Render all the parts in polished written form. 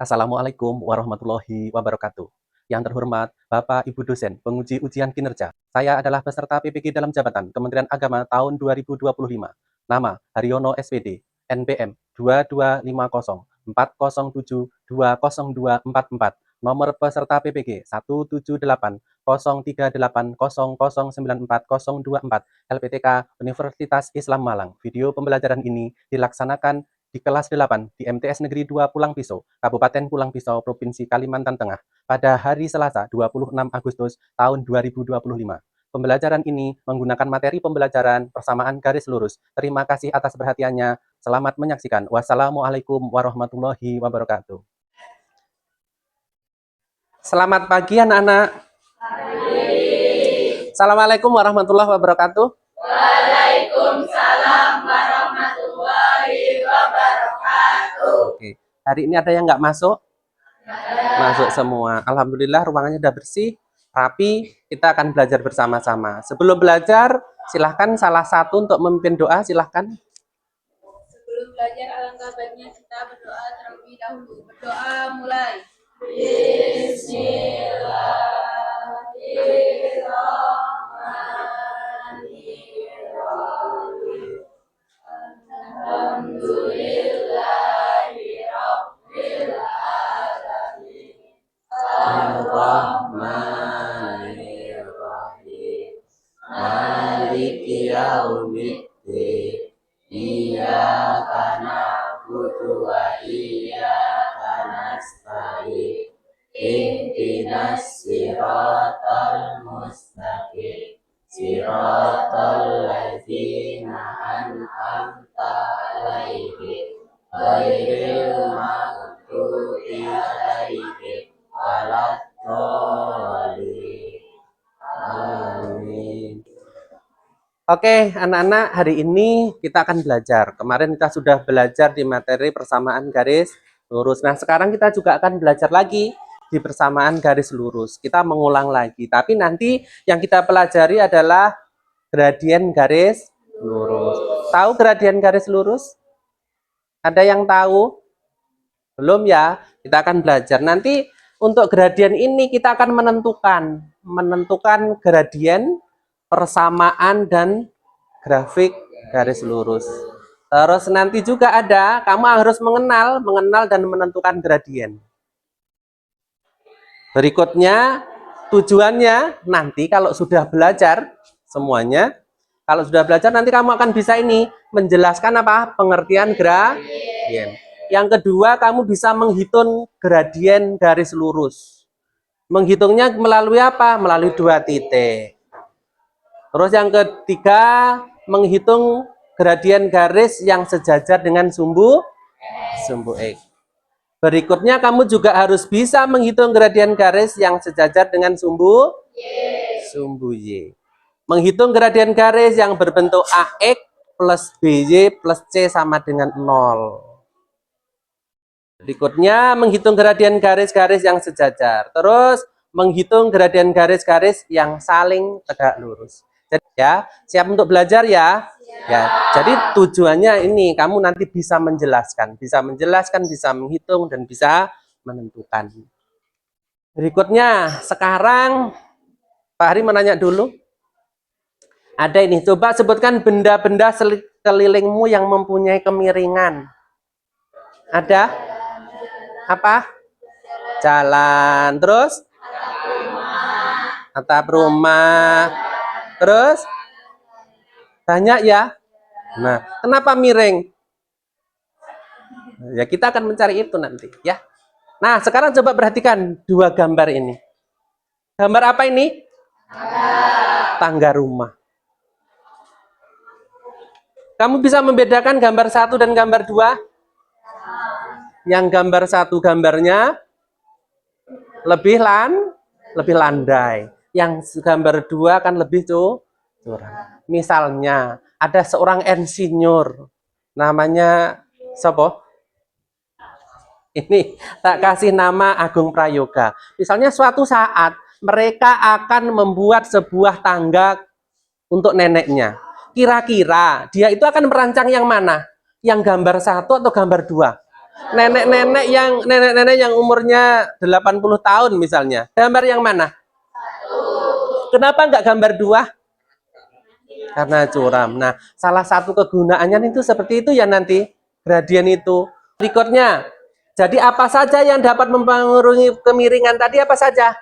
Assalamualaikum warahmatullahi wabarakatuh. Yang terhormat Bapak Ibu dosen penguji ujian kinerja. Saya adalah peserta PPG dalam jabatan Kementerian Agama tahun 2025. Nama Haryono SPD, NPM 225040720244. Nomor peserta PPG 1780380094024. LPTK Universitas Islam Malang. Video pembelajaran ini dilaksanakan di kelas 8 di MTS Negeri 2 Pulang Pisau, Kabupaten Pulang Pisau, Provinsi Kalimantan Tengah, pada hari Selasa 26 Agustus tahun 2025. Pembelajaran ini menggunakan materi pembelajaran persamaan garis lurus. Terima kasih atas perhatiannya. Selamat menyaksikan. Wassalamualaikum warahmatullahi wabarakatuh. Selamat pagi anak-anak. Assalamualaikum warahmatullahi wabarakatuh. Waalaikumsalam warahmatullahi wabarakatuh. Oke, hari ini ada yang nggak masuk? Masuk semua. Alhamdulillah ruangannya udah bersih, rapi. Kita akan belajar bersama-sama. Sebelum belajar, silahkan salah satu untuk memimpin doa, silahkan. Sebelum belajar alangkah baiknya kita berdoa terlebih dahulu. Berdoa mulai. Bismillahirrahmanirrahim. Alhamdulillahirabbil alamin. Ar-Rahmanir-Rahim. Maliki yaumiddin. Iyyaka na'budu wa iyyaka nasta'in. Ihdinas siratal mustaqim. Siratal ladzina an'amta 'alaihim ghairil maghdubi 'alaihim waladdallin. Amin. Oke, anak-anak, hari ini kita akan belajar. Kemarin kita sudah belajar di materi persamaan garis lurus. Nah, sekarang kita juga akan belajar lagi di persamaan garis lurus. Kita mengulang lagi, tapi nanti yang kita pelajari adalah gradien garis lurus. Tahu gradien garis lurus? Ada yang tahu? Belum ya? Kita akan belajar. Nanti untuk gradien ini kita akan menentukan gradien, persamaan, dan grafik garis lurus. Terus nanti juga ada, kamu harus mengenal dan menentukan gradien. Berikutnya, tujuannya nanti kalau sudah belajar semuanya, nanti kamu akan bisa ini menjelaskan apa? Pengertian gradien. Yang kedua, kamu bisa menghitung gradien garis lurus. Menghitungnya melalui apa? Melalui 2 titik. Terus yang ketiga, menghitung gradien garis yang sejajar dengan sumbu X. Berikutnya, kamu juga harus bisa menghitung gradien garis yang sejajar dengan sumbu Y. Menghitung gradien garis yang berbentuk AX plus BY plus C sama dengan 0. Berikutnya, menghitung gradien garis-garis yang sejajar. Terus, menghitung gradien garis-garis yang saling tegak lurus. Jadi ya, siap untuk belajar ya? Ya, jadi tujuannya ini kamu nanti bisa menjelaskan, bisa menghitung dan bisa menentukan. Berikutnya, sekarang Pak Hari menanya dulu. Ada ini, coba sebutkan benda-benda sekelilingmu yang mempunyai kemiringan. Ada? Apa? Jalan. Terus? Atap rumah. Terus? Banyak ya? Nah, kenapa miring? Ya, kita akan mencari itu nanti ya. Nah, sekarang coba perhatikan 2 gambar ini. Gambar apa ini? Tangga rumah. Kamu bisa membedakan gambar 1 dan gambar 2? Yang gambar 1 gambarnya lebih landai. Yang gambar 2 kan lebih curang. Misalnya, ada seorang insinyur, namanya siapa? Ini, tak kasih nama Agung Prayoga. Misalnya suatu saat, mereka akan membuat sebuah tangga untuk neneknya. Kira-kira, dia itu akan merancang yang mana? Yang gambar 1 atau gambar 2? Nenek-nenek yang umurnya 80 tahun misalnya. Gambar yang mana? Kenapa nggak gambar 2? Karena curam. Nah, salah satu kegunaannya itu seperti itu ya nanti gradien itu. Berikutnya, jadi apa saja yang dapat mempengaruhi kemiringan tadi apa saja?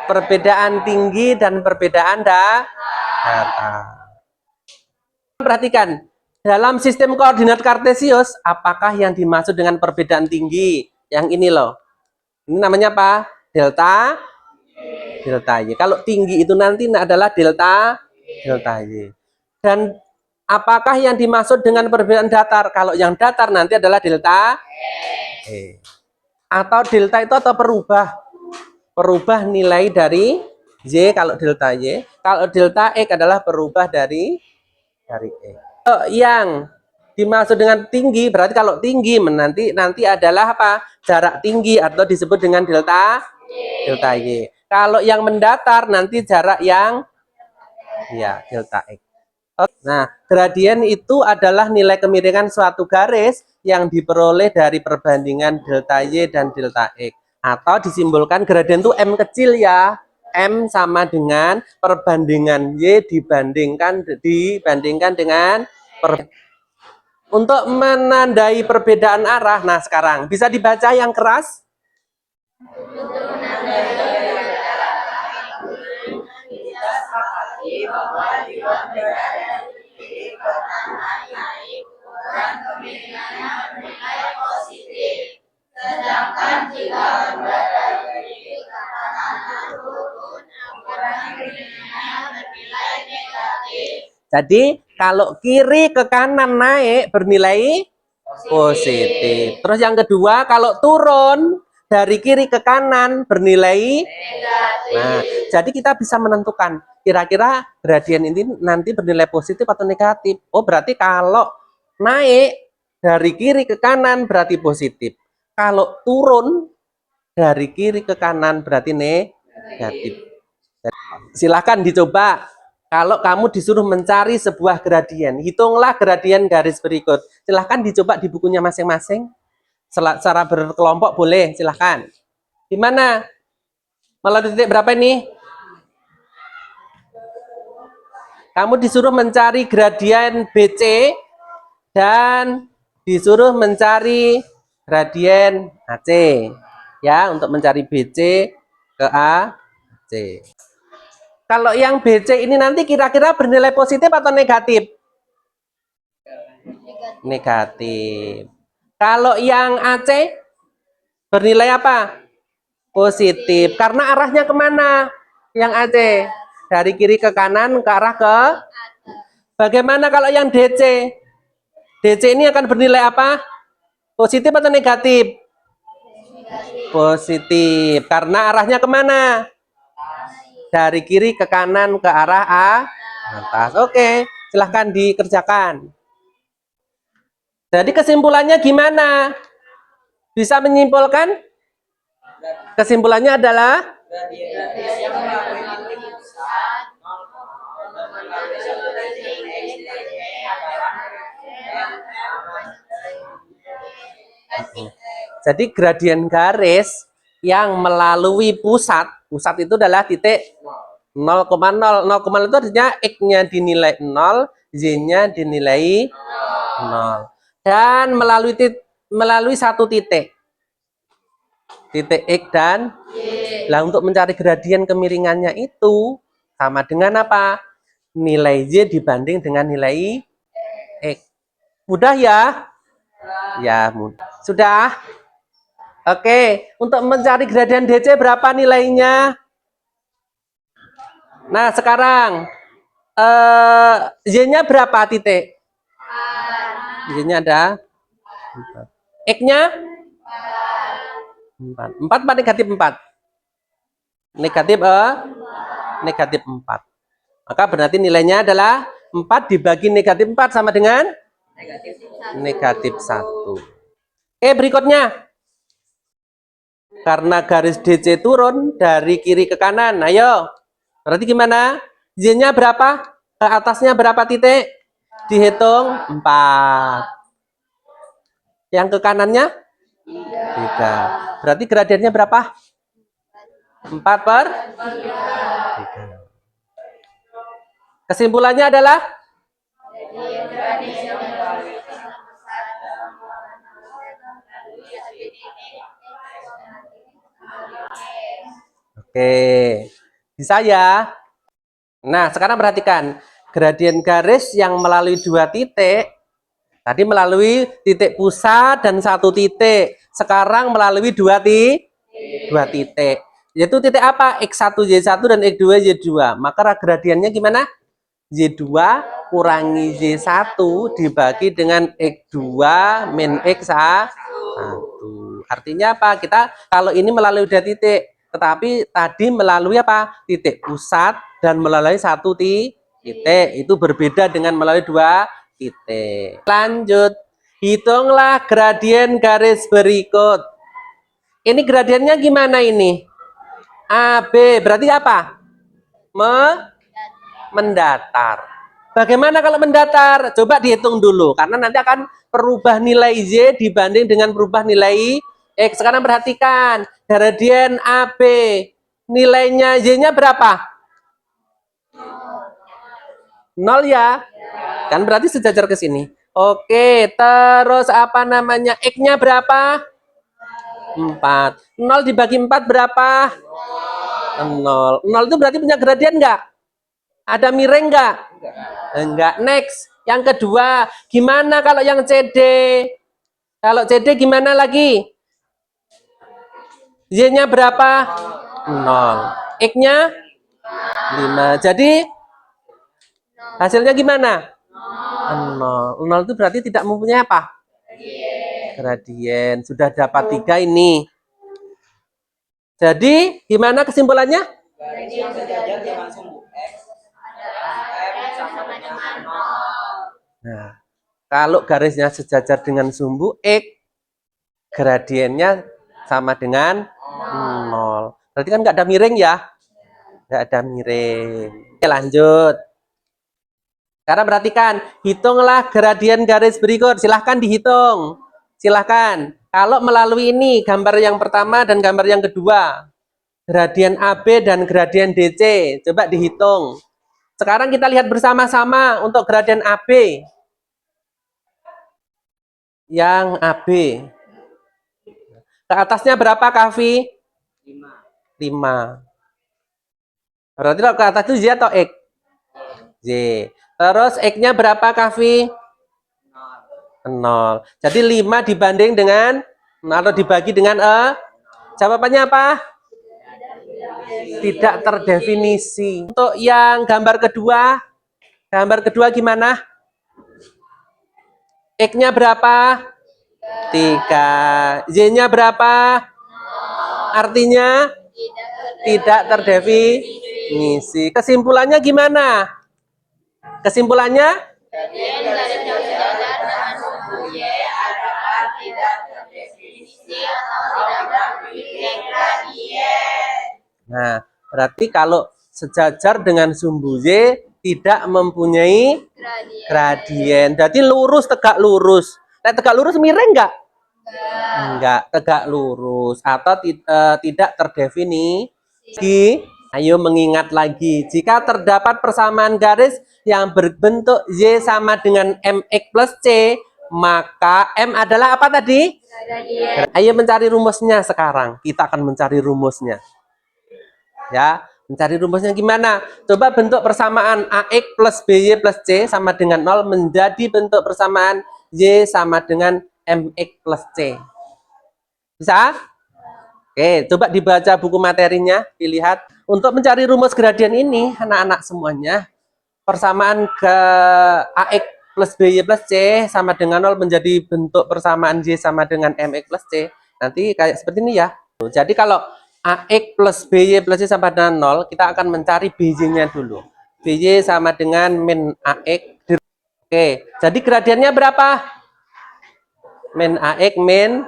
Perbedaan tinggi dan perbedaan datar. Perhatikan, dalam sistem koordinat kartesius, apakah yang dimaksud dengan perbedaan tinggi? Yang ini loh. Ini namanya apa? Delta Y. Kalau tinggi itu nanti adalah delta Y. Dan apakah yang dimaksud dengan perbedaan datar? Kalau yang datar nanti adalah delta E. Atau delta itu atau perubah nilai dari Y kalau delta Y. Kalau delta X adalah perubah dari E. Yang dimaksud dengan tinggi berarti kalau tinggi nanti adalah apa? Jarak tinggi atau disebut dengan delta Y. Kalau yang mendatar nanti jarak yang delta X. Nah, gradien itu adalah nilai kemiringan suatu garis yang diperoleh dari perbandingan delta Y dan delta X. Atau disimbolkan gradien itu M kecil ya. M sama dengan perbandingan Y dibandingkan dengan untuk menandai perbedaan arah. Nah, sekarang bisa dibaca yang keras? Sedangkan jika jadi kalau kiri ke kanan naik bernilai positif. Terus yang kedua kalau turun dari kiri ke kanan bernilai negatif. Nah, jadi kita bisa menentukan kira-kira gradien ini nanti bernilai positif atau negatif. Oh, berarti kalau naik dari kiri ke kanan berarti positif. Kalau turun dari kiri ke kanan berarti negatif. Silahkan dicoba. Kalau kamu disuruh mencari sebuah gradien, hitunglah gradien garis berikut. Silahkan dicoba di bukunya masing-masing. Secara berkelompok boleh, silahkan. Gimana? Melalui titik berapa ini? Kamu disuruh mencari gradien BC dan disuruh mencari gradien AC. Ya, untuk mencari BC ke AC. Kalau yang BC ini nanti kira-kira bernilai positif atau negatif? Negatif. Kalau yang AC bernilai apa? Positif. Karena arahnya kemana? Yang AC? Dari kiri ke kanan ke arah ke? Bagaimana kalau yang DC? DC ini akan bernilai apa? Positif atau negatif? Positif. Karena arahnya kemana? Dari kiri ke kanan ke arah atas. Oke, silahkan dikerjakan. Jadi kesimpulannya gimana? Bisa menyimpulkan? Kesimpulannya adalah jadi gradien garis yang melalui pusat itu adalah titik 0,0. 0,0 itu artinya X-nya dinilai 0, Y-nya dinilai 0. Dan melalui satu titik X dan Y. Nah, untuk mencari gradien kemiringannya itu sama dengan apa? Nilai Y dibanding dengan nilai X. Mudah ya? Ya, mudah. Sudah? Oke, untuk mencari gradien DC berapa nilainya? Nah, sekarang Y-nya berapa titik? Y-nya ada 4. X-nya 4. 4 apa negatif 4? Negatif 4. Maka berarti nilainya adalah 4 dibagi negatif 4 sama dengan negatif 1. Oke, berikutnya. Karena garis DC turun dari kiri ke kanan. Ayo. Berarti gimana? Y-nya berapa? Ke atasnya berapa titik? Dihitung 4. Yang ke kanannya 3. Berarti gradiennya berapa? 4/3. Kesimpulannya adalah oke, bisa ya. Nah, sekarang perhatikan gradien garis yang melalui 2 titik. Tadi melalui titik pusat dan 1 titik. Sekarang melalui 2 titik. Yaitu titik apa? X1 Y1 dan X2 Y2. Maka gradiennya gimana? Y2 kurangi Y1 dibagi dengan X2 min X1. Artinya apa? Kita kalau ini melalui 2 titik, tetapi tadi melalui apa? Titik pusat dan melalui 1 titik. Itu berbeda dengan melalui 2 titik. Lanjut, hitunglah gradien garis berikut. Ini gradiennya gimana ini? AB berarti apa? Mendatar. Bagaimana kalau mendatar? Coba dihitung dulu, karena nanti akan perubah nilai Y dibanding dengan perubah nilai X. Sekarang perhatikan, gradien AB, nilainya Y-nya berapa? 0 ya? Kan berarti sejajar ke sini. Oke, terus apa namanya? X-nya berapa? 4. 0 dibagi 4 berapa? 0. 0 itu berarti punya gradien enggak? Ada miring enggak? Enggak. Next. Yang kedua, gimana kalau yang CD? Kalau CD gimana lagi? Y-nya berapa? 0. X-nya 5. Jadi hasilnya gimana? 0. 0 itu berarti tidak mempunyai apa? Gradien. Sudah dapat 3 ini. Jadi, gimana kesimpulannya? Gradien sejajar dengan sumbu X adalah M sama dengan 0. Nah, kalau garisnya sejajar dengan sumbu X, gradiennya sama dengan 0. Berarti kan nggak ada miring ya? Nggak ada miring. Oke, lanjut. Sekarang perhatikan, hitunglah gradien garis berikut. Silahkan dihitung. Silahkan. Kalau melalui ini, gambar yang pertama dan gambar yang kedua. Gradien AB dan gradien DC. Coba dihitung. Sekarang kita lihat bersama-sama untuk gradien AB. Yang AB. Ke atasnya berapa, Kavi? 5. Berarti kalau ke atas itu Y atau X? Y. Terus X-nya berapa, Kavi? 0. Jadi 5 dibanding dengan atau dibagi dengan jawabannya apa? Tidak terdefinisi. Untuk yang gambar kedua gimana? X-nya berapa? 3. Y-nya berapa? Artinya tidak terdefinisi. Kesimpulannya gimana? Kesimpulannya? Gradien garis yang sejajar dengan sumbu Y adalah tidak terdefinisi atau tidak memiliki gradien. Nah, berarti kalau sejajar dengan sumbu Y tidak mempunyai gradien. Jadi lurus, tegak lurus. Nah, tegak lurus miring enggak? Enggak, tegak lurus atau tidak terdefinisi. Ayo mengingat lagi, jika terdapat persamaan garis yang berbentuk Y sama dengan MX plus C, maka M adalah apa tadi? Gradien. Ayo mencari rumusnya sekarang. Kita akan mencari rumusnya. Ya, mencari rumusnya gimana? Coba bentuk persamaan AX plus BY plus C sama dengan 0 menjadi bentuk persamaan Y sama dengan MX plus C. Bisa? Oke, coba dibaca buku materinya, dilihat. Untuk mencari rumus gradien ini, anak-anak semuanya, persamaan ke AX plus BY plus C sama dengan 0 menjadi bentuk persamaan Y sama dengan MX plus C. Nanti kayak seperti ini ya. Jadi kalau AX plus BY plus C sama dengan 0, kita akan mencari BY-nya dulu. BY sama dengan min AX. Oke, jadi gradiennya berapa? Min AX min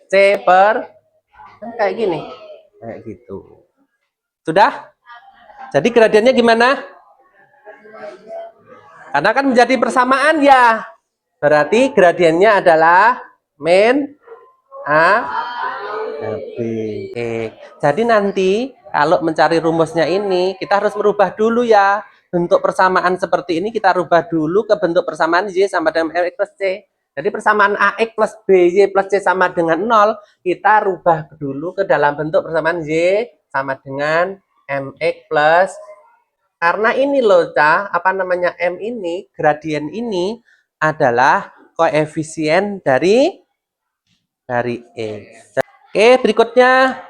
C per kan kayak gini. Kayak gitu. Sudah? Jadi gradiennya gimana? Karena kan menjadi persamaan ya. Berarti gradiennya adalah min A, B. Oke. Jadi nanti kalau mencari rumusnya ini kita harus merubah dulu ya. Bentuk persamaan seperti ini kita rubah dulu ke bentuk persamaan Y sama dengan MX plus C. Jadi persamaan AX plus BY plus C sama dengan 0, kita rubah dulu ke dalam bentuk persamaan Y sama dengan MX plus. Karena ini loh, apa namanya, M ini, gradien ini adalah koefisien dari X. Oke, berikutnya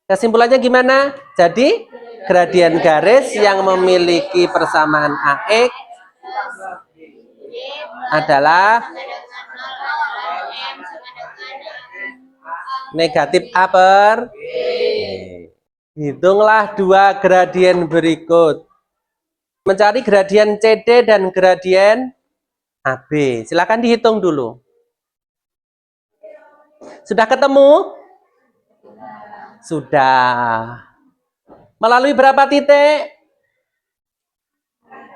kesimpulannya gimana? Jadi gradien garis yang memiliki persamaan AX adalah negatif A per B. Hitunglah dua gradien berikut. Mencari gradien CD dan gradien AB. Silakan dihitung dulu. Sudah ketemu? Sudah. Melalui berapa titik?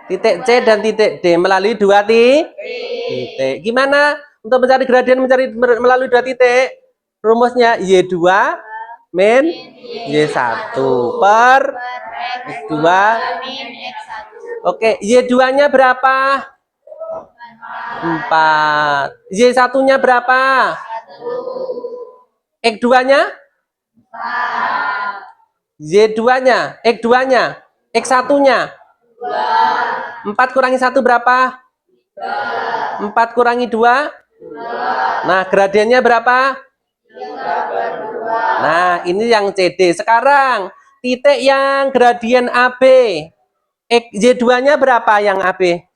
Titik C dan titik D. Melalui dua titik. Gimana untuk mencari gradien melalui dua titik? Rumusnya Y2 min Y1 per X2 min X1. Oke, Y2-nya berapa? 4. Y1-nya berapa? 1. X2-nya? Y2-nya, X2-nya, X1-nya? 4 kurangi 1 berapa? 4 kurangi 2? Nah, gradiennya berapa? Nah, ini yang CD. Sekarang, titik yang gradien AB. Y2-nya berapa yang AB?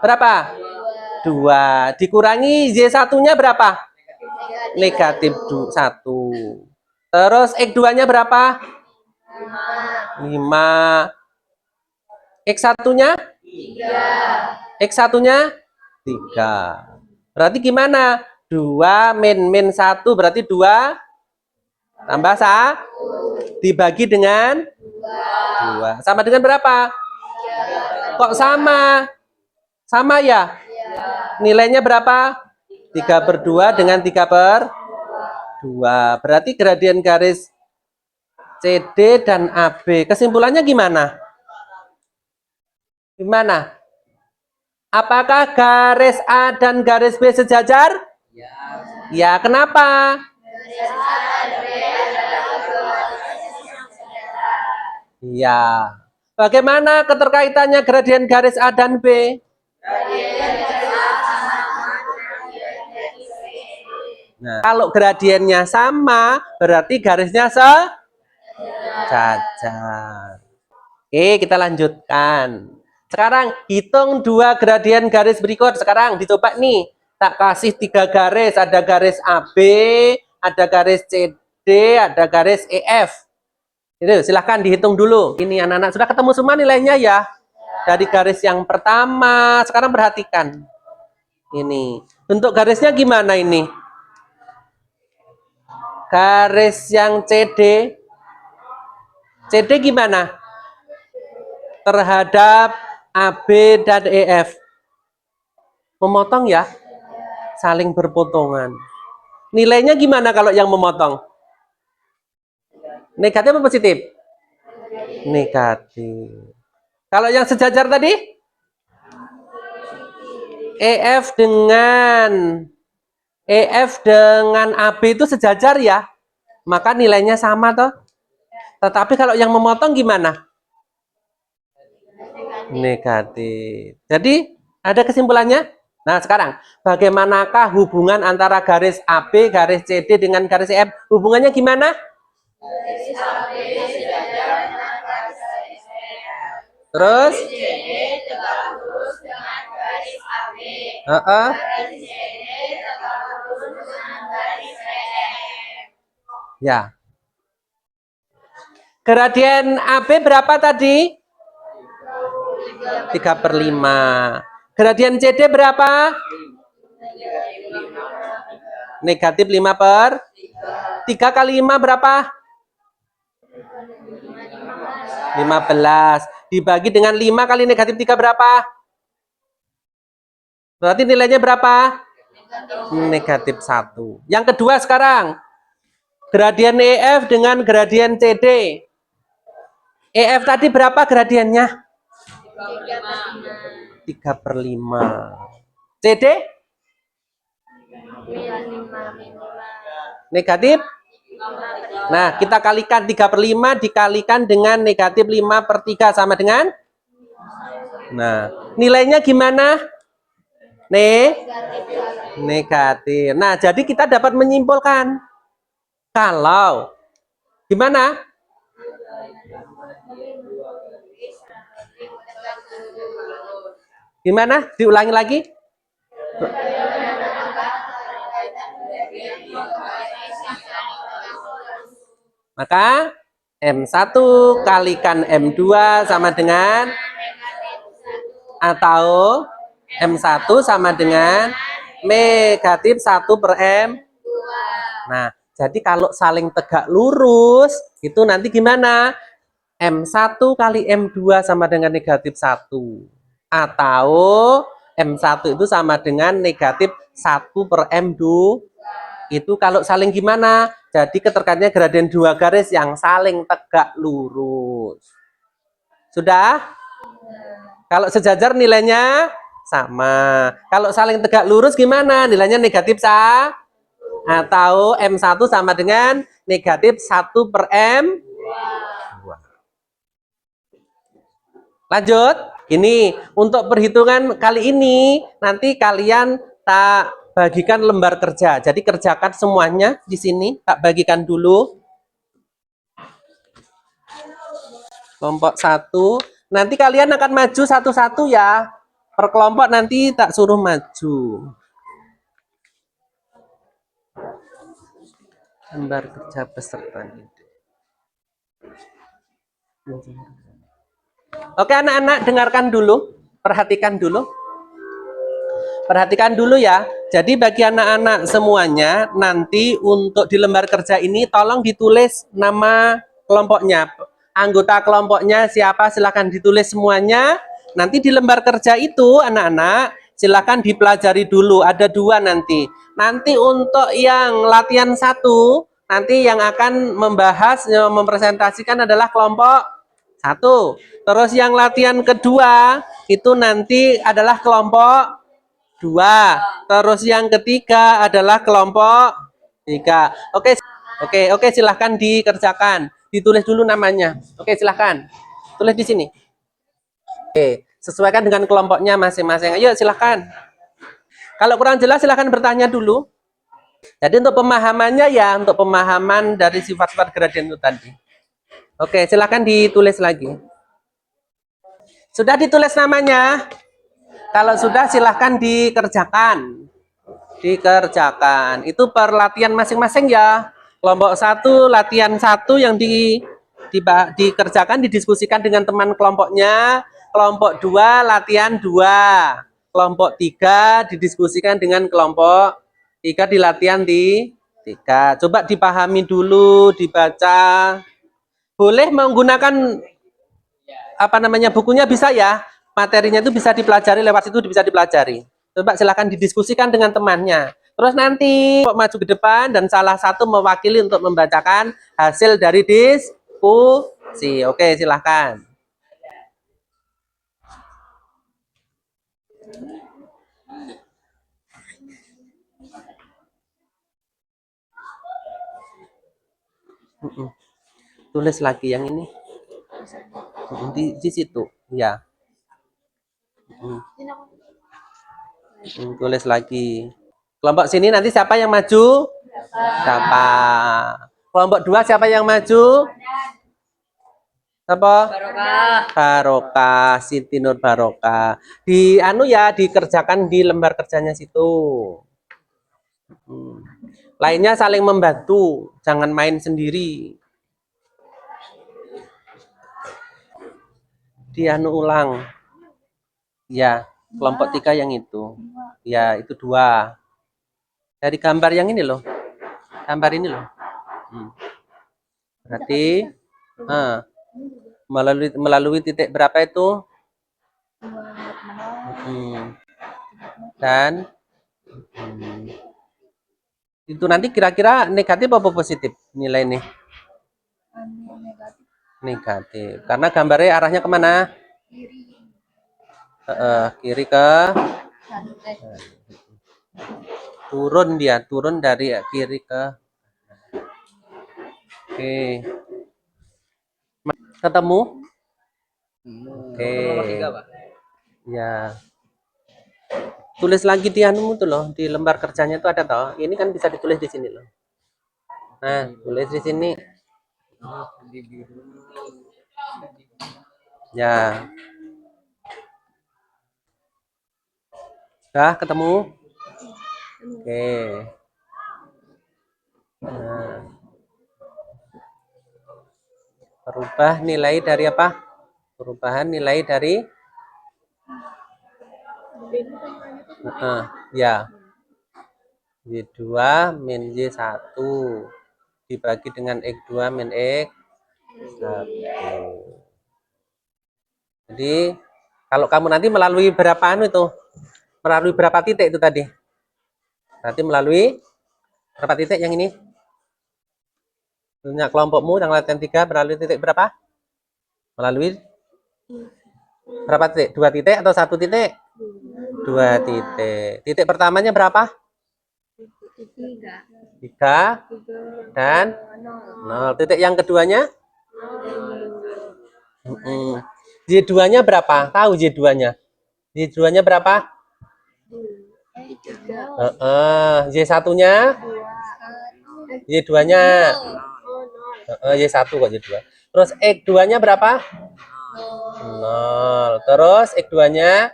Berapa? 2. Dikurangi Y1-nya berapa? Negatif 1. Terus X2-nya berapa? 5. X1-nya? 3. X1-nya? 3. Berarti gimana? 2 min 1 berarti 2 tambah 1 dibagi dengan 2. Sama dengan berapa? Kok sama? Sama ya? Nilainya berapa? 3/2 dengan 3/2. Berarti gradien garis CD dan AB. Kesimpulannya gimana? Gimana? Apakah garis A dan garis B sejajar? Ya, kenapa? Ya. Bagaimana keterkaitannya gradien garis A dan B? Nah, kalau gradiennya sama, berarti garisnya sejajar. Oke, kita lanjutkan. Sekarang hitung dua gradien garis berikut. Sekarang dicoba nih. Tak kasih 3 garis. Ada garis AB, ada garis CD, ada garis EF. Itu silahkan dihitung dulu. Ini anak-anak sudah ketemu semua nilainya ya. Dari garis yang pertama. Sekarang perhatikan. Ini. Bentuk garisnya gimana ini? Garis yang CD. CD gimana? Terhadap AB dan EF. Memotong ya? Saling berpotongan. Nilainya gimana kalau yang memotong? Negatif atau positif? Negatif. Kalau yang sejajar tadi? EF dengan AB itu sejajar ya? Maka nilainya sama toh? Tetapi kalau yang memotong gimana? Negatif. Jadi ada kesimpulannya? Nah sekarang, bagaimanakah hubungan antara garis AB, garis CD dengan garis EF? Hubungannya gimana? Garis AB sejajar dengan garis EF. Terus? Garis CD tegak lurus dengan garis AB. Garis CD tegak lurus dengan garis EF. Ya. Gradien AB berapa tadi? 3/5. Gradien CD berapa? Negatif 5/3 kali 5 berapa? 15. Dibagi dengan 5 kali negatif 3 berapa? Berarti nilainya berapa? negatif 1. Yang kedua sekarang, gradien EF dengan gradien CD. EF tadi berapa gradiennya? 3/5. CD? Negatif? Nah, kita kalikan 3/5 dikalikan dengan negatif 5/3 sama dengan? Nah, nilainya gimana? Negatif. Nah, jadi kita dapat menyimpulkan kalau gimana? Gimana? Diulangi lagi? Maka M1 kalikan M2 sama dengan atau M1 sama dengan negatif 1/M. Nah, jadi kalau saling tegak lurus, itu nanti gimana? M1 kali M2 sama dengan negatif 1. Atau M1 itu sama dengan negatif 1/M2. Itu kalau saling gimana? Jadi keterkaitannya gradien 2 garis yang saling tegak lurus. Sudah? Kalau sejajar nilainya sama. Kalau saling tegak lurus gimana? Nilainya negatif atau M1 sama dengan negatif 1/M. Lanjut. Ini untuk perhitungan kali ini nanti kalian tak bagikan lembar kerja. Jadi kerjakan semuanya di sini. Tak bagikan dulu. Kelompok 1. Nanti kalian akan maju satu-satu ya. Per kelompok nanti tak suruh maju. Lembar kerja peserta didik. Oke anak-anak, dengarkan dulu. Perhatikan dulu. Perhatikan dulu ya. Jadi bagi anak-anak semuanya, nanti untuk di lembar kerja ini tolong ditulis nama kelompoknya. Anggota kelompoknya siapa, silakan ditulis semuanya. Nanti di lembar kerja itu anak-anak silakan dipelajari dulu. Ada 2 nanti. Nanti untuk yang latihan 1, nanti yang akan membahas, mempresentasikan adalah kelompok 1. Terus yang latihan kedua itu nanti adalah kelompok 2. Terus yang ketiga adalah kelompok 3. Oke, silahkan dikerjakan. Ditulis dulu namanya. Oke, silahkan. Tulis di sini. Oke, sesuaikan dengan kelompoknya masing-masing. Ayo, silahkan. Kalau kurang jelas, silahkan bertanya dulu. Jadi untuk pemahamannya ya, untuk pemahaman dari sifat-sifat gradien itu tadi. Oke, silahkan ditulis lagi. Sudah ditulis namanya? Kalau sudah silahkan dikerjakan. Dikerjakan. Itu per latihan masing-masing ya. Kelompok 1, latihan 1 yang dikerjakan, didiskusikan dengan teman kelompoknya. Kelompok 2, latihan 2. Kelompok 3 didiskusikan dengan kelompok 3 di latihan 3. Coba dipahami dulu, dibaca. Boleh menggunakan bukunya bisa ya. Materinya itu bisa dipelajari, lewat situ bisa dipelajari. Coba silakan didiskusikan dengan temannya. Terus nanti maju ke depan dan salah satu mewakili untuk membacakan hasil dari diskusi. Oke, silahkan. Tulis lagi yang ini. Di situ, ya. Tulis lagi. Kelompok sini nanti siapa yang maju? Siapa? Kelompok 2 siapa yang maju? Siapa? Barokah, Siti Nur Barokah. Dikerjakan di lembar kerjanya situ. Lainnya saling membantu, jangan main sendiri. Ulang. Ya, kelompok 3 yang itu. Ya, itu 2. Dari gambar yang ini loh. Gambar ini loh. Berarti melalui titik berapa itu? Dan Hmm. Itu nanti kira-kira negatif apa positif nilai ini? Negatif. Negatif. Karena gambarnya arahnya kemana? Kiri. Kiri ke Santai. turun, dia turun dari kiri ke. Oke. Ketemu? Oke. Nomor 3, Pak. Ya. Tulis lagi di anumu tuh loh, di lembar kerjanya tuh ada toh. Ini kan bisa ditulis di sini loh. Nah, tulis di sini. Ya. Dah ketemu? Oke. Nah, berubah nilai dari apa? Perubahan nilai dari ya. Y2 min Y1 dibagi dengan X2 min X1. Jadi kalau kamu nanti melalui berapa anu itu? Melalui berapa titik itu tadi? Berarti melalui berapa titik yang ini? Punya kelompokmu yang latihan 3 melalui titik berapa? Melalui berapa titik? 2 titik atau 1 titik? 2 titik. Titik pertamanya berapa? 3 dan 0. Titik yang keduanya? Y2-nya berapa? Tahu Y2-nya? Y2-nya berapa? Y1-nya? Y2-nya? Y1 kok Y2. Terus X2-nya berapa? 0. Terus X2-nya?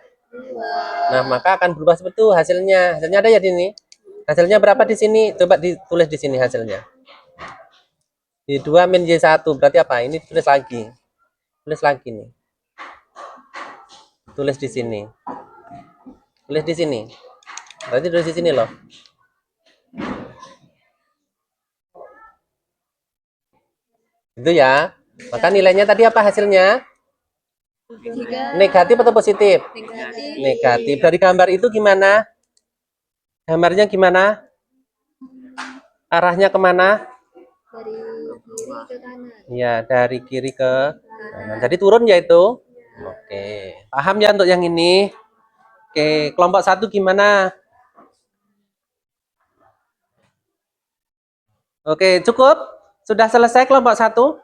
Nah, maka akan berubah seperti itu hasilnya. Hasilnya ada ya di sini? Hasilnya berapa di sini? Coba ditulis di sini hasilnya. Y2 min Y1 berarti apa? Ini tulis lagi. Tulis lagi nih. Tulis di sini. Tulis di sini. Berarti tulis di sini loh. Itu ya. Maka nilainya tadi apa hasilnya? Negatif atau positif? Negatif. Dari gambar itu gimana? Gambarnya gimana? Arahnya kemana? Dari kiri ke kanan. Ya, dari kiri ke kanan. Jadi turun ya itu? Oke. Paham ya untuk yang ini? Oke, kelompok 1 gimana? Oke, cukup? Sudah selesai kelompok 1?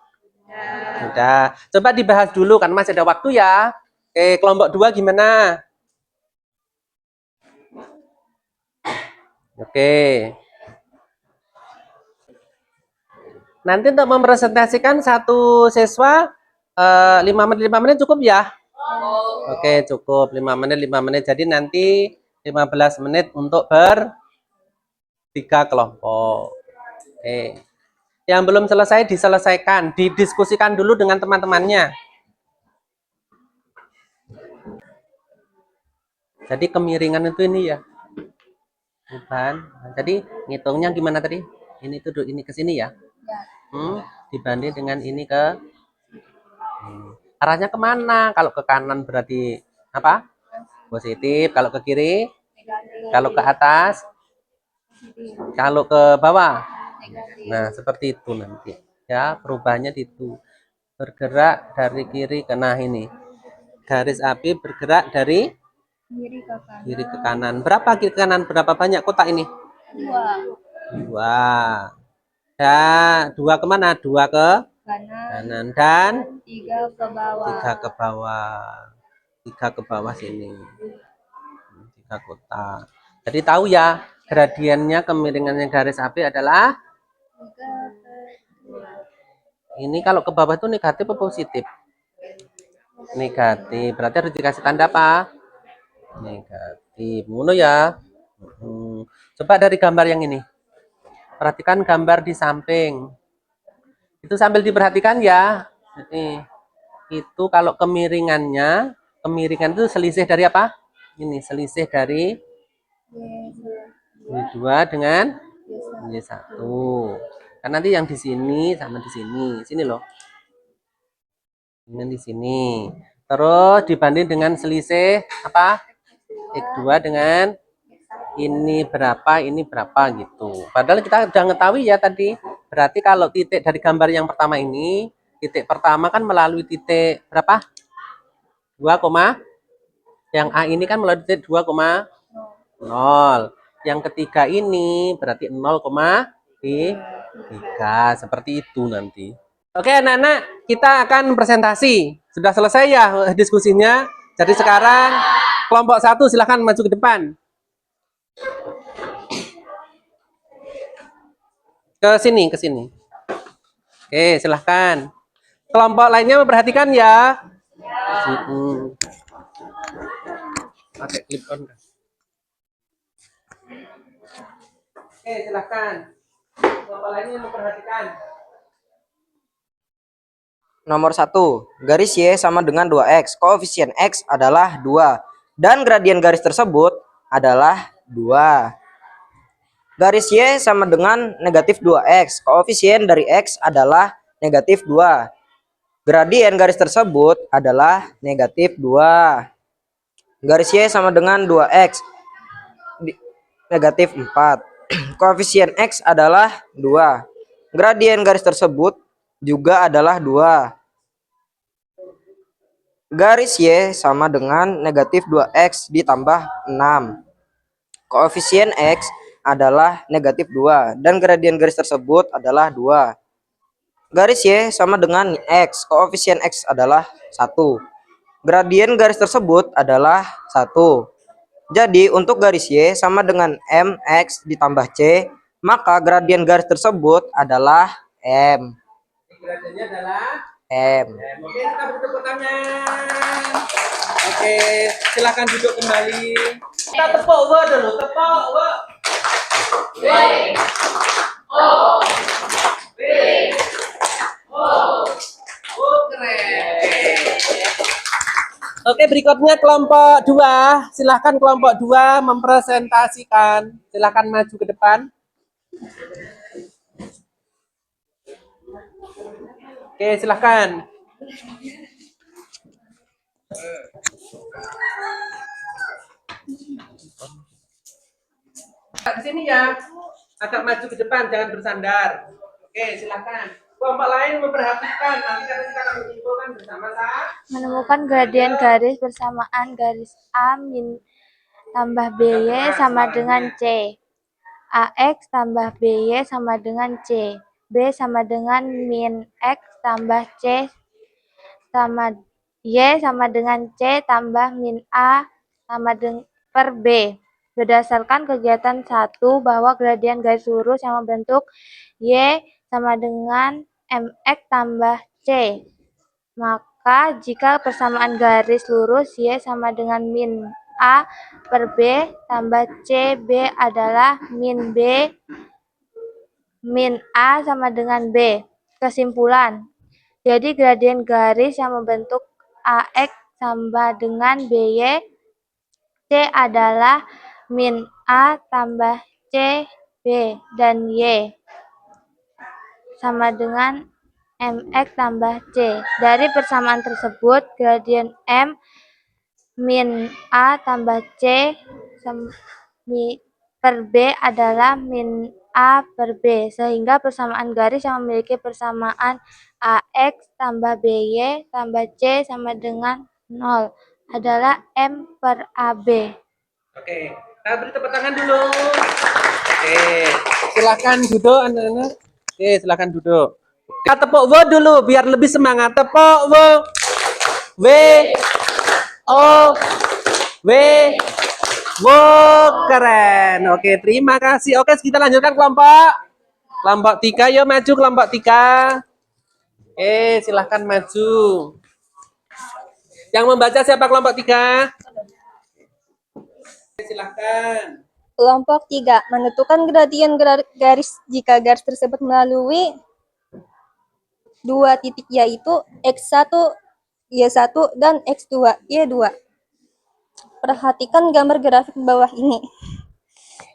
Sudah. Coba dibahas dulu kan masih ada waktu ya. Oke, kelompok 2 gimana? Oke. Nanti untuk mempresentasikan satu siswa 5 menit cukup ya? Oke, cukup 5 menit. Jadi nanti 15 menit untuk bertiga kelompok. Oke. Yang belum selesai diselesaikan, didiskusikan dulu dengan teman-temannya. Jadi kemiringan itu ini ya. Bukan. Jadi ngitungnya gimana tadi? Ini tuh ini ke sini ya. Dibanding dengan ini ke arahnya kemana? Kalau ke kanan berarti apa? Positif. Kalau ke kiri? Kalau ke atas? Kalau ke bawah? Nah, seperti itu nanti. Ya, perubahannya itu. Bergerak dari kiri ke nah ini. Garis api bergerak dari kiri ke kanan. Berapa kiri ke kanan? Berapa banyak kotak ini? 2. Ya, 2 kemana? 2 ke kanan dan 3 ke bawah. 3 ke bawah. 3 ke bawah sini. 3 kotak. Jadi tahu ya, gradiennya kemiringannya garis api adalah ini kalau ke bawah itu negatif atau positif? Negatif. Berarti harus dikasih tanda apa? Negatif. Ngono ya. Coba dari gambar yang ini. Perhatikan gambar di samping. Itu sambil diperhatikan ya. Itu kalau kemiringannya, kemiringan itu selisih dari apa? Ini selisih dari Y2 dengan Y1. Kan nanti yang di sini sama di sini. Sini loh. Ini di sini. Terus dibanding dengan selisih apa? X2 dengan ini berapa gitu. Padahal kita udah ngetahui ya tadi. Berarti kalau titik dari gambar yang pertama ini, titik pertama kan melalui titik berapa? 2, yang A ini kan melalui titik 2,0. Yang ketiga ini berarti 0,3. Seperti itu nanti. Oke anak-anak, kita akan presentasi. Sudah selesai ya diskusinya. Jadi sekarang kelompok 1 silahkan maju ke depan. Ke sini, ke sini. Oke, silahkan. Kelompok lainnya memperhatikan ya. Oke, clip on. Oke, silahkan. Kelompok lainnya memperhatikan. Nomor 1, garis Y sama dengan 2X. Koefisien X adalah 2. Dan gradien garis tersebut adalah 2. Garis Y sama dengan negatif 2X. Koefisien dari X adalah negatif 2. Gradien garis tersebut adalah negatif 2. Garis Y sama dengan 2X. Negatif 4. Koefisien X adalah 2. Gradien garis tersebut juga adalah 2. Garis Y sama dengan negatif 2X ditambah 6. Koefisien X adalah negatif 2 dan gradien garis tersebut adalah 2. Garis Y sama dengan X. Koefisien X adalah 1. Gradien garis tersebut adalah 1. Jadi untuk garis Y sama dengan MX ditambah C, maka gradien garis tersebut adalah M. Gradiennya adalah M. Oke, kita beri tepuk tangan. Oke, silakan duduk kembali. Kita tepuk dulu, tepuk. W O W O. Oh, keren. Oke, berikutnya kelompok 2. Silahkan kelompok 2 mempresentasikan. Silahkan maju ke depan. Oke, silahkan. Ke sini ya. Agak maju ke depan, jangan bersandar. Oke, silahkan. Kelompok lain memperhatikan. Nanti kita akan menyimpulkan bersama-sama. Menemukan gradien garis bersamaan garis A min tambah BY sama dengan C. AX tambah BY sama dengan C. B sama dengan min X tambah C sama Y sama dengan C tambah min A sama dengan per B. Berdasarkan kegiatan 1 bahwa gradien garis lurus yang membentuk Y sama dengan MX tambah C. Maka jika persamaan garis lurus Y sama dengan min A per B tambah C, B adalah min B, min A sama dengan B. Kesimpulan, jadi gradien garis yang membentuk AX sama dengan BY, C adalah min A tambah C, B, dan Y sama dengan MX tambah C. Dari persamaan tersebut, gradien M min A tambah C per B adalah min A per B, sehingga persamaan garis yang memiliki persamaan AX tambah BY tambah C sama dengan 0 adalah M per AB. Oke, kita beri tepuk tangan dulu. Oke, silakan duduk anak-anak. Oke, silakan duduk. Kita tepuk W dulu biar lebih semangat. Tepuk W. W O W. Wow, keren. Oke, terima kasih. Oke, kita lanjutkan kelompok 3. Yuk maju kelompok 3. Silahkan maju. Yang membaca siapa kelompok 3? Silahkan. Kelompok 3. Menentukan gradien garis jika garis tersebut melalui dua titik yaitu X1, Y1, dan X2, Y2. Perhatikan gambar grafik di bawah ini.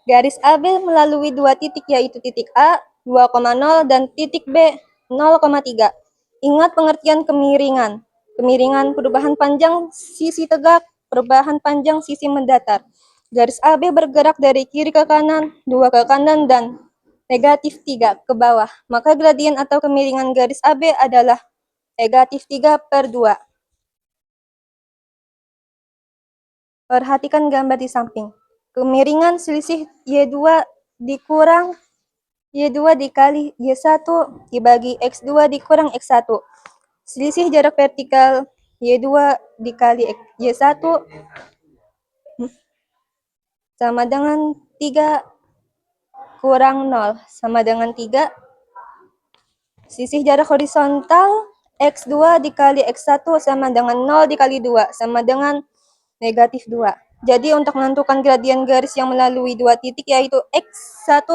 Garis AB melalui dua titik yaitu titik A 2,0 dan titik B 0,3. Ingat pengertian kemiringan. Kemiringan perubahan panjang sisi tegak, perubahan panjang sisi mendatar. Garis AB bergerak dari kiri ke kanan, 2 ke kanan, dan negatif 3 ke bawah. Maka gradien atau kemiringan garis AB adalah negatif 3/2. Perhatikan gambar di samping. Kemiringan selisih Y2 dikurang Y2 dikali Y1 dibagi X2 dikurang X1. Selisih jarak vertikal Y2 dikali Y1 sama dengan 3 kurang 0 sama dengan 3. Selisih jarak horizontal X2 dikali X1 sama dengan 0 dikali 2 sama dengan negatif 2. Jadi untuk menentukan gradien garis yang melalui dua titik yaitu X1,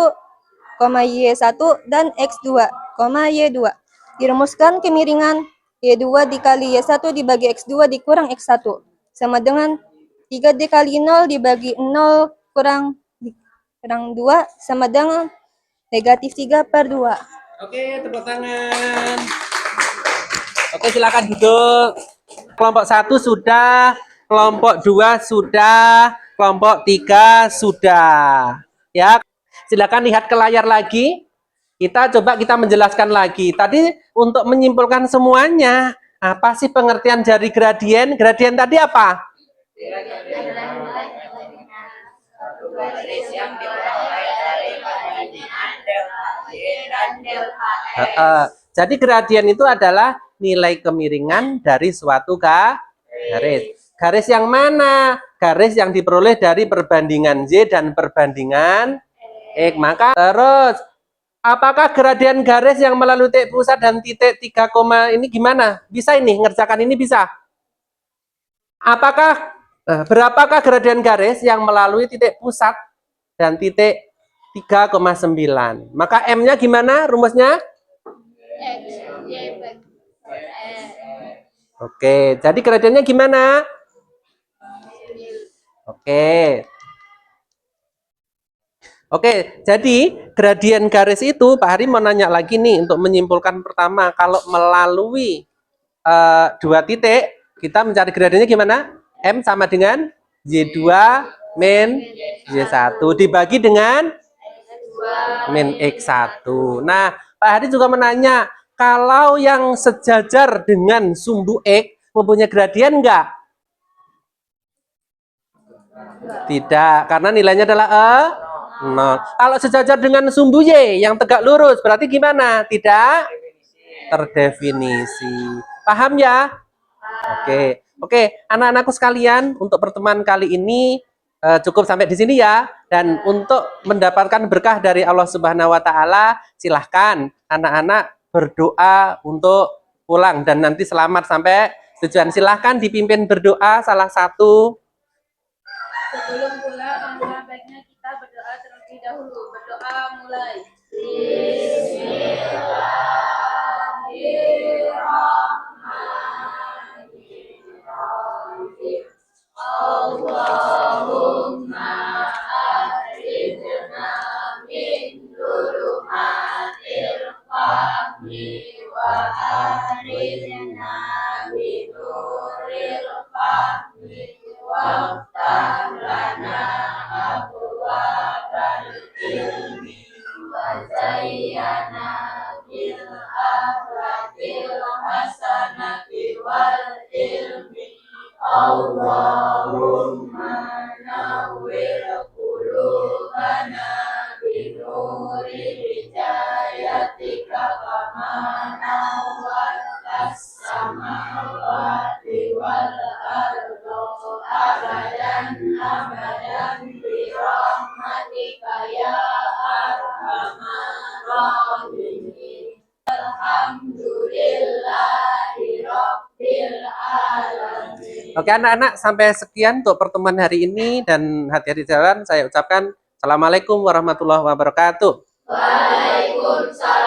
Y1 dan X2, Y2. Dirumuskan kemiringan Y2 dikali Y1 dibagi X2 dikurang X1 sama dengan 3 dikali 0 dibagi 0 kurang 2 sama dengan negatif 3/2. Oke, tepuk tangan. Oke, silakan duduk. Kelompok 1 sudah, kelompok 2 sudah, kelompok 3 sudah. Ya, silakan lihat ke layar lagi. Kita menjelaskan lagi. Tadi untuk menyimpulkan semuanya, apa sih pengertian dari gradien? Gradien tadi apa? Jadi gradien itu adalah nilai kemiringan dari suatu garis. Garis yang mana? Garis yang diperoleh dari perbandingan Y dan perbandingan X. Maka terus, apakah gradien garis yang melalui titik pusat dan titik 3, ini gimana? Bisa ini, ngerjakan ini bisa? Berapakah gradien garis yang melalui titik pusat dan titik 3,9? Maka M-nya gimana rumusnya? Oke, jadi gradiennya gimana? Oke. Oke, jadi gradien garis itu Pak Hari mau nanya lagi nih untuk menyimpulkan pertama, kalau melalui dua titik, kita mencari gradiennya gimana? M sama dengan Y2 min Y1 dibagi dengan min X1. Nah, Pak Hari juga menanya, kalau yang sejajar dengan sumbu X mempunyai gradien enggak? Tidak, karena nilainya adalah 0. Kalau sejajar dengan sumbu Y yang tegak lurus, berarti gimana? Tidak terdefinisi. Paham ya? Oke, anak-anakku sekalian, untuk pertemuan kali ini cukup sampai di sini ya. Dan untuk mendapatkan berkah dari Allah Subhanahu wa taala, silahkan anak-anak berdoa untuk pulang dan nanti selamat sampai tujuan. Silahkan dipimpin berdoa salah satu. Sebelum pulang, alangkah baiknya kita berdoa terlebih dahulu. Berdoa mulai. Bismillahirrahmanirrahim. Allahumma akhrijna min dhulumatil fahmi wa akhrijna min nuril fahmi wa lana abwabal ilmi wa zayyana bil akhlaqil hasanati wal ilmi. Allahumma nawwir qulubana binuri hidayatika kama nawwartas samawati wal ardo abadan abadan birahmatika ya arhamar rahimin. Alhamdulillahi rabbil alamin. Oke anak-anak, sampai sekian untuk pertemuan hari ini dan hati-hati jalan. Saya ucapkan Assalamualaikum warahmatullahi wabarakatuh. Waalaikumsalam.